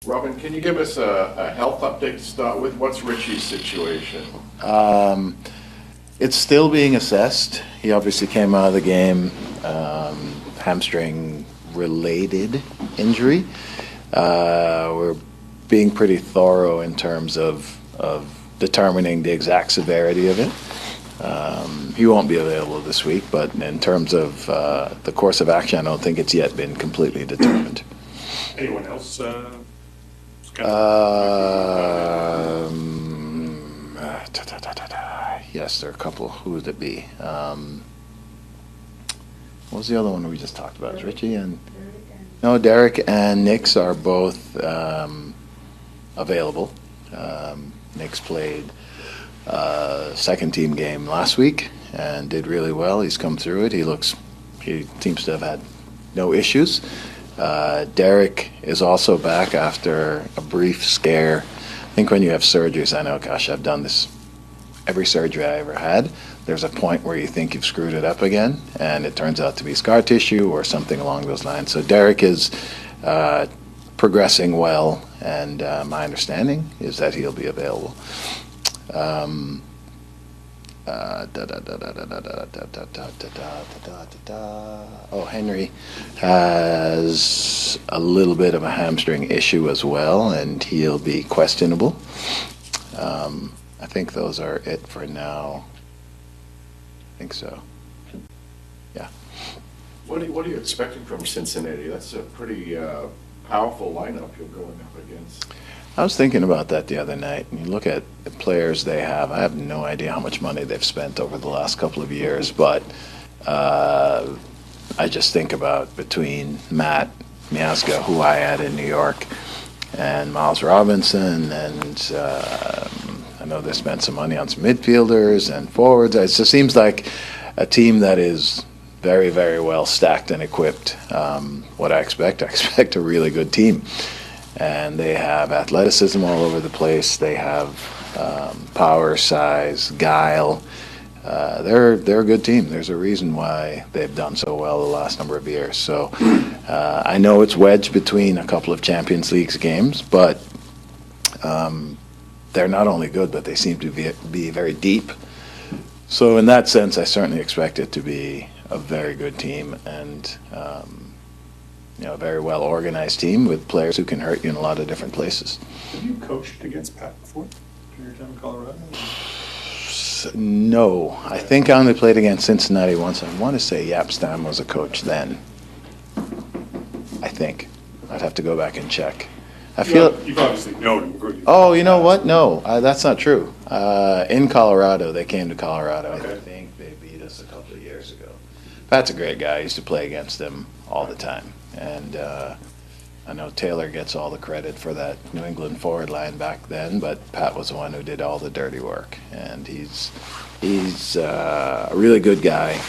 Robin, can you give us a health update to start with? What's Richie's situation? It's still being assessed. He obviously came out of the game, hamstring-related injury. We're being pretty thorough in terms of determining the exact severity of it. He won't be available this week, but in terms of the course of action, I don't think it's yet been completely determined. Anyone else? Yes, there are a couple. Who would it be? What was the other one we just talked about? Richie and Derek and Nick's are both available. Nick's played second team game last week and did really well. He's come through it. He seems to have had no issues. Derek is also back after a brief scare. I think when you have surgeries, I know, gosh, I've done this every surgery I ever had. There's a point where you think you've screwed it up again, and it turns out to be scar tissue or something along those lines. So Derek is progressing well, and my understanding is that he'll be available. Henry has a little bit of a hamstring issue as well, and he'll be questionable. I think those are it for now. I think so. Yeah. What are you expecting from Cincinnati? That's a pretty powerful lineup you're going up against. I was thinking about that the other night. You look at the players they have. I have no idea how much money they've spent over the last couple of years, but I just think about between Matt Miazga, who I had in New York, and Miles Robinson, and I know they spent some money on some midfielders and forwards. It just seems like a team that is very, very well stacked and equipped. What I expect a really good team. And they have athleticism all over the place. They have power, size, guile. They're a good team. There's a reason why they've done so well the last number of years. So I know it's wedged between a couple of Champions League games, but they're not only good, but they seem to be very deep. So in that sense, I certainly expect it to be a very good team and a very well-organized team with players who can hurt you in a lot of different places. Have you coached against Pat before during your time in Colorado? No. I think I only played against Cincinnati once. I want to say Yap Stam was a coach then. I think. I'd have to go back and check. You've obviously known him. Oh, you know what? No, that's not true. In Colorado, they came to Colorado. Okay. I think they beat us a couple of years ago. Pat's a great guy. I used to play against him all the time. And I know Taylor gets all the credit for that New England forward line back then, but Pat was the one who did all the dirty work. And he's a really good guy,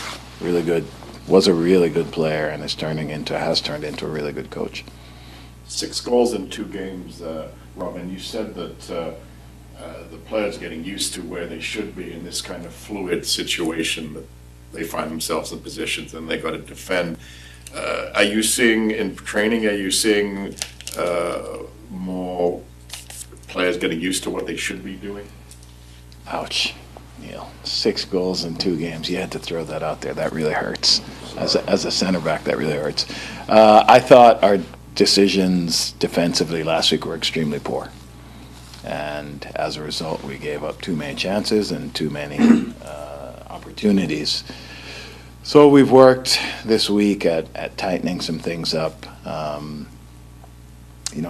was a really good player, and has turned into a really good coach. 6 goals in 2 games, Robin. You said that the players getting used to where they should be in this kind of fluid situation that they find themselves in positions and they got to defend. Are you seeing in training, more players getting used to what they should be doing? Ouch, Neil. 6 goals in 2 games. You had to throw that out there. That really hurts. As a center back, that really hurts. I thought our decisions defensively last week were extremely poor. And as a result, we gave up too many chances and too many opportunities. So we've worked this week at tightening some things up. I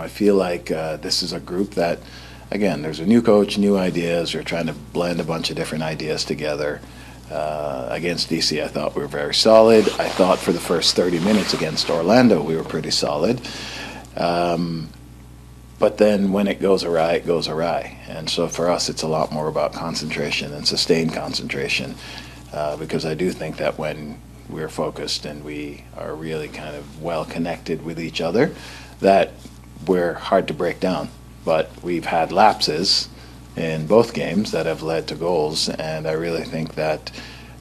feel like this is a group that, again, there's a new coach, new ideas. We're trying to blend a bunch of different ideas together. Against DC, I thought we were very solid. I thought for the first 30 minutes against Orlando, we were pretty solid. But then when it goes awry, it goes awry. And so for us, it's a lot more about concentration and sustained concentration. Because I do think that when we're focused and we are really kind of well connected with each other, that we're hard to break down. But we've had lapses in both games that have led to goals, and I really think that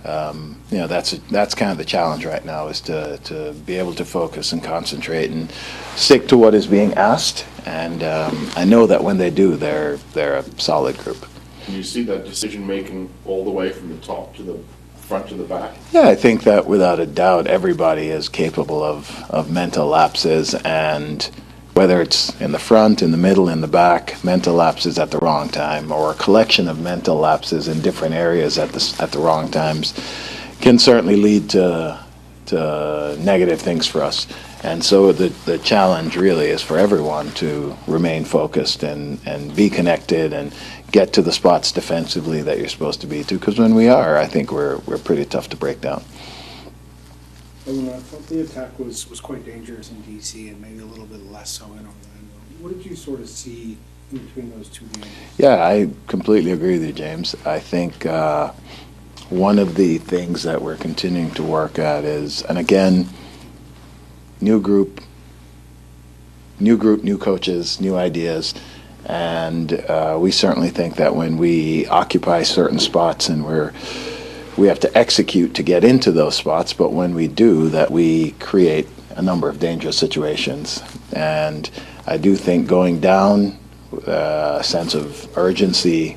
That's kind of the challenge right now, is to be able to focus and concentrate and stick to what is being asked. And I know that when they do, they're a solid group. Can you see that decision-making all the way from the top to the front to the back? Yeah, I think that without a doubt, everybody is capable of mental lapses, and whether it's in the front, in the middle, in the back, mental lapses at the wrong time, or a collection of mental lapses in different areas at the wrong times, can certainly lead to negative things for us. And so the challenge really is for everyone to remain focused and be connected and get to the spots defensively that you're supposed to be to, because when we are, I think we're pretty tough to break down. I thought the attack was quite dangerous in DC and maybe a little bit less so in Orlando. What did you sort of see in between those two games? Yeah, I completely agree with you, James. I think one of the things that we're continuing to work at is, and again, new group, new coaches, new ideas, and we certainly think that when we occupy certain spots and we have to execute to get into those spots, but when we do, that we create a number of dangerous situations. And I do think going down, a sense of urgency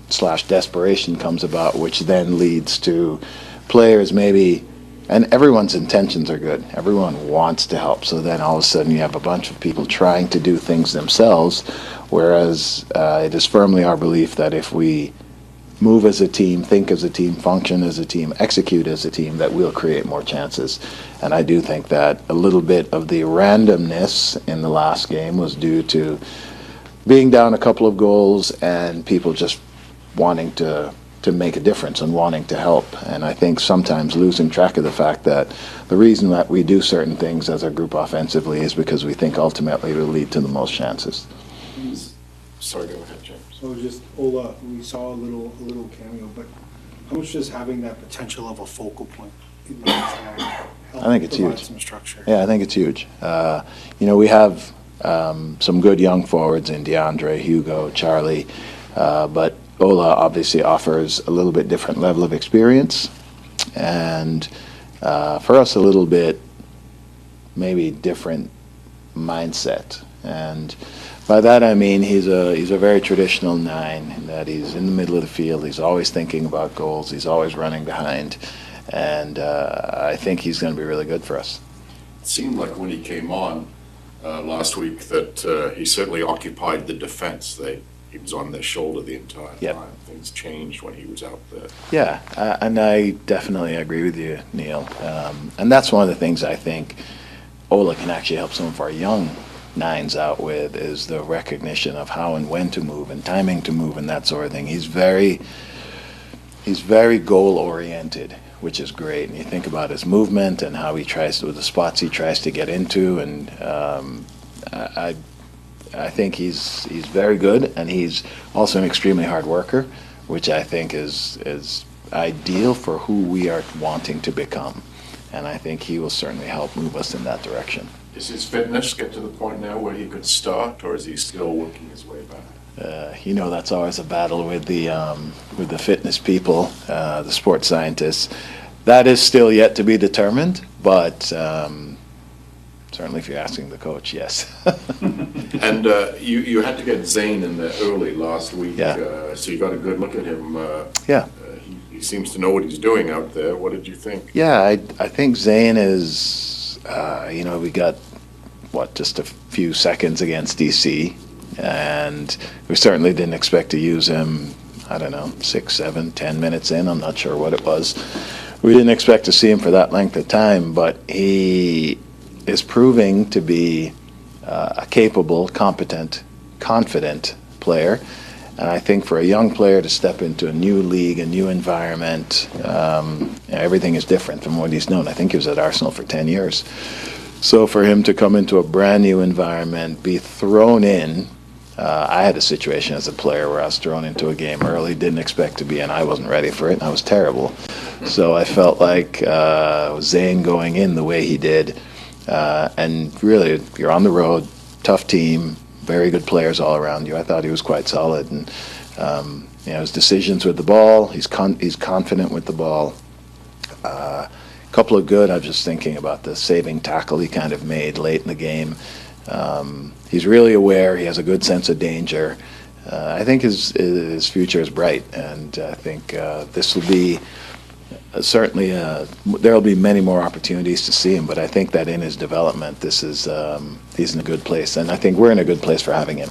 / desperation comes about, which then leads to players maybe, and everyone's intentions are good. Everyone wants to help. So then all of a sudden you have a bunch of people trying to do things themselves, whereas it is firmly our belief that if we move as a team, think as a team, function as a team, execute as a team, that we'll create more chances. And I do think that a little bit of the randomness in the last game was due to being down a couple of goals and people just wanting to make a difference and wanting to help. And I think sometimes losing track of the fact that the reason that we do certain things as a group offensively is because we think ultimately it will lead to the most chances. Sorry, go ahead, James. So just Ola, we saw a little cameo, but how much does having that potential of a focal point in the attack help? I think it's provide huge. Some structure. Yeah, I think it's huge. We have some good young forwards in DeAndre, Hugo, Charlie, but Ola obviously offers a little bit different level of experience, and for us a little bit maybe different mindset. And by that I mean he's a very traditional 9, in that he's in the middle of the field, he's always thinking about goals, he's always running behind, and I think he's going to be really good for us. It seemed like when he came on last week that he certainly occupied the defense. He was on their shoulder the entire Yep. time. Things changed when he was out there. Yeah, and I definitely agree with you, Neil. And that's one of the things I think Ola can actually help some of our young 9s out with, is the recognition of how and when to move and timing to move and that sort of thing. He's very goal oriented, which is great. And you think about his movement and how he tries to, the spots he tries to get into, and I think he's very good, and he's also an extremely hard worker, which I think is ideal for who we are wanting to become. And I think he will certainly help move us in that direction. Does his fitness get to the point now where he could start, or is he still working his way back? That's always a battle with the fitness people, the sports scientists. That is still yet to be determined, but certainly if you're asking the coach, yes. And you had to get Zane in there early last week, Yeah. so you got a good look at him. Yeah. He seems to know what he's doing out there. What did you think? Yeah, I think Zane is, we got, just a few seconds against DC, and we certainly didn't expect to use him, 6, 7, 10 minutes in. I'm not sure what it was. We didn't expect to see him for that length of time, but he is proving to be a capable, competent, confident player. And I think for a young player to step into a new league, a new environment, everything is different from what he's known. I think he was at Arsenal for 10 years. So for him to come into a brand new environment, be thrown in, I had a situation as a player where I was thrown into a game early, didn't expect to be in. I wasn't ready for it, and I was terrible. So I felt like Zane going in the way he did, and really, you're on the road, tough team, very good players all around you. I thought he was quite solid, and his decisions with the ball, he's confident with the ball, Couple of good. I'm just thinking about the saving tackle he kind of made late in the game. He's really aware. He has a good sense of danger. I think his future is bright, and I think this will be certainly there will be many more opportunities to see him. But I think that in his development, he's in a good place, and I think we're in a good place for having him.